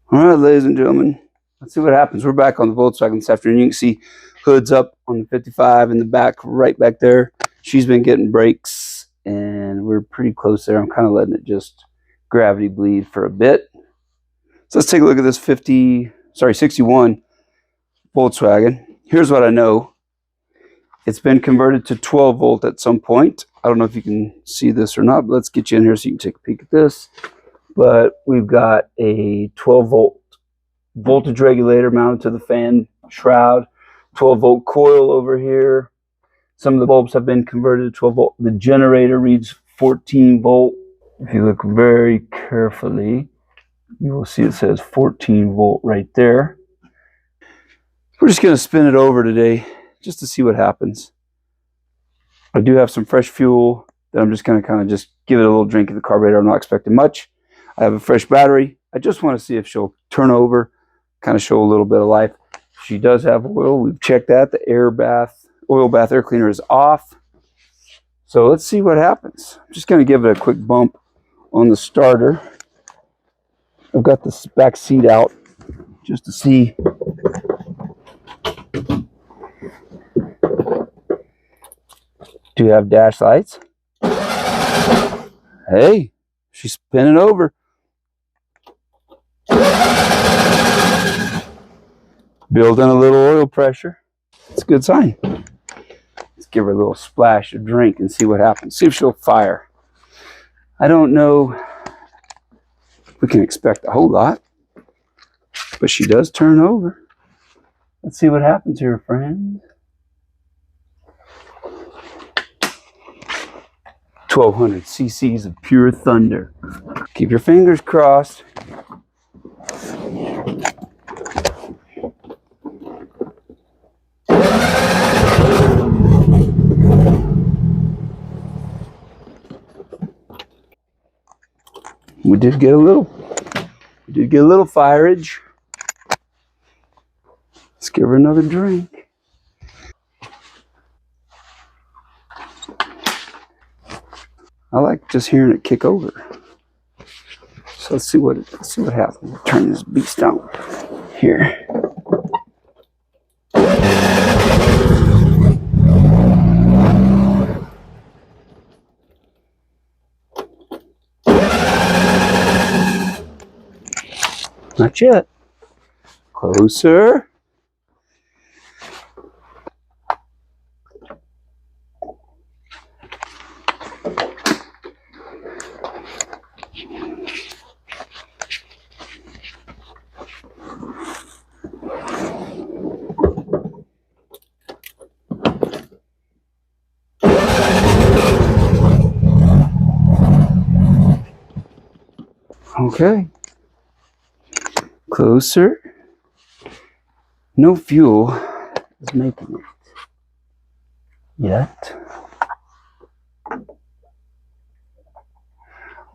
All right, ladies and gentlemen, let's see what happens. We're back on the Volkswagen this afternoon. You can see hoods up on the 55 in the back, right back there. She's been getting brakes, and we're pretty close there. I'm kind of letting it just gravity bleed for a bit. So let's take a look at this 61 Volkswagen. Here's what I know. It's been converted to 12 volt at some point. I don't know if you can see this or not, but let's get you in here so you can take a peek at this. But we've got a 12 volt voltage regulator mounted to the fan shroud, 12 volt coil over here. Some of the bulbs have been converted to 12 volt. The generator reads 14 volt. If you look very carefully, you will see it says 14 volt right there. We're just going to spin it over today just to see what happens. I do have some fresh fuel that I'm just going to kind of just give it a little drink in the carburetor. I'm not expecting much. I have a fresh battery. I just want to see if she'll turn over, kind of show a little bit of life. She does have oil. We've checked that. The oil bath air cleaner is off. So let's see what happens. I'm just going to give it a quick bump on the starter. I've got the back seat out just to see. Do you have dash lights? Hey, she's spinning over. Building a little oil pressure. It's a good sign. Let's give her a little splash of drink and see what happens. See if she'll fire. I don't know if we can expect a whole lot, but she does turn over. Let's see what happens here, friends. 1200 cc's of pure thunder. Keep your fingers crossed. We did get a little fireage. Let's give her another drink. I like just hearing it kick over. So let's see what happens. Turn this beast down here. Not yet. Closer. Okay. Closer. No fuel is making it yet. I'm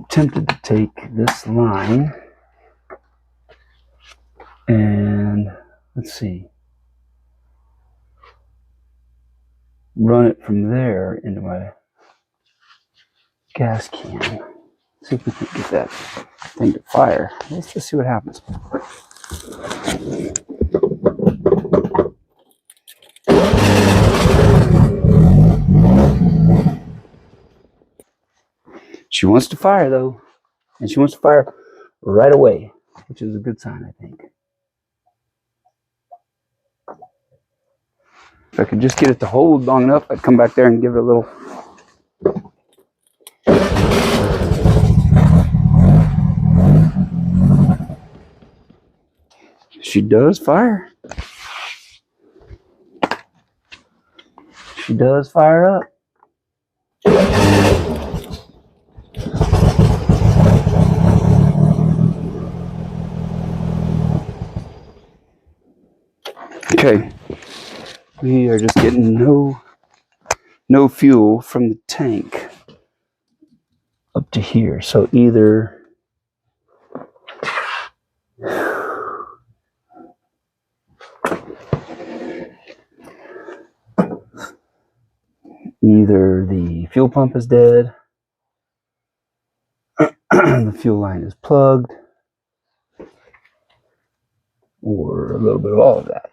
tempted to take this line and let's see. Run it from there into my gas can. See if we can get that thing to fire. Let's just see what happens. She wants to fire though, and she wants to fire right away, which is a good sign, I think. If I could just get it to hold long enough, I'd come back there and give it a little. She does fire. She does fire up. Okay, we are just getting no fuel from the tank up to here. So either the fuel pump is dead, the fuel line is plugged, or a little bit of all of that.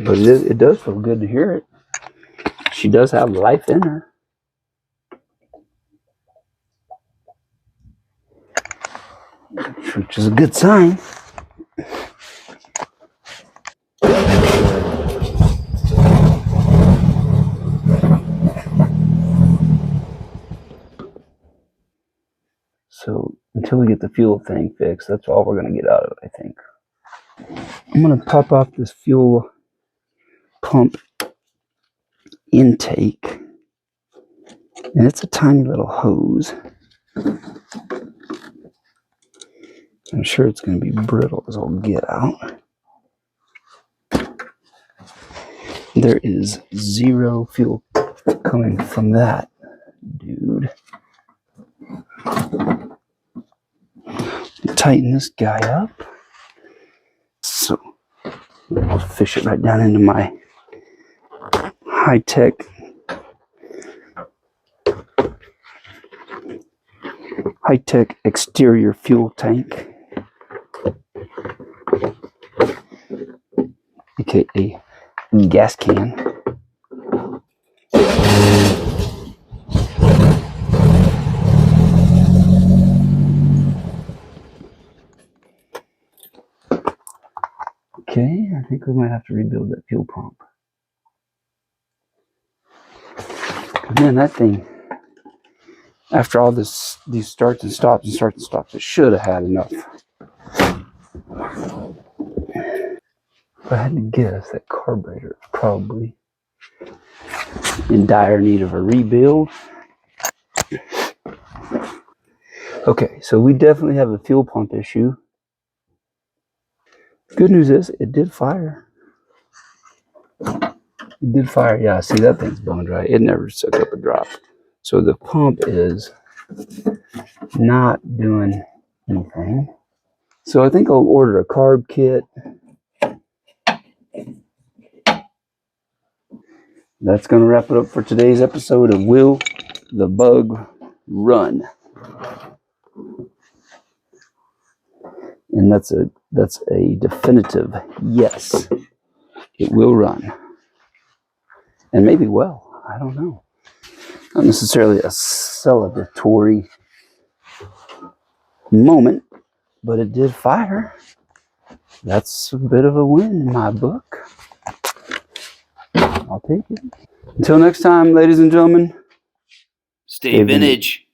But it does feel good to hear it. She does have life in her. Which is a good sign. So until we get the fuel thing fixed, that's all we're going to get out of it, I think. I'm going to pop off this fuel pump intake. And it's a tiny little hose. I'm sure it's going to be brittle as all get out. There is zero fuel coming from that, dude. Tighten this guy up. So I'll fish it right down into my high-tech exterior fuel tank, aka gas can. Okay, I think we might have to rebuild that fuel pump. Man, that thing, after all these starts and stops, it should have had enough. If I had to guess, that carburetor is probably in dire need of a rebuild. Okay, so we definitely have a fuel pump issue. Good news is it did fire. It did fire. Yeah, see, that thing's bone dry. It never took up a drop. So the pump is not doing anything. So I think I'll order a carb kit. That's going to wrap it up for today's episode of Will the Bug Run? And that's a definitive yes. It will run. And maybe well. I don't know. Not necessarily a celebratory moment, but it did fire. That's a bit of a win in my book. I'll take it. Until next time, ladies and gentlemen, stay vintage.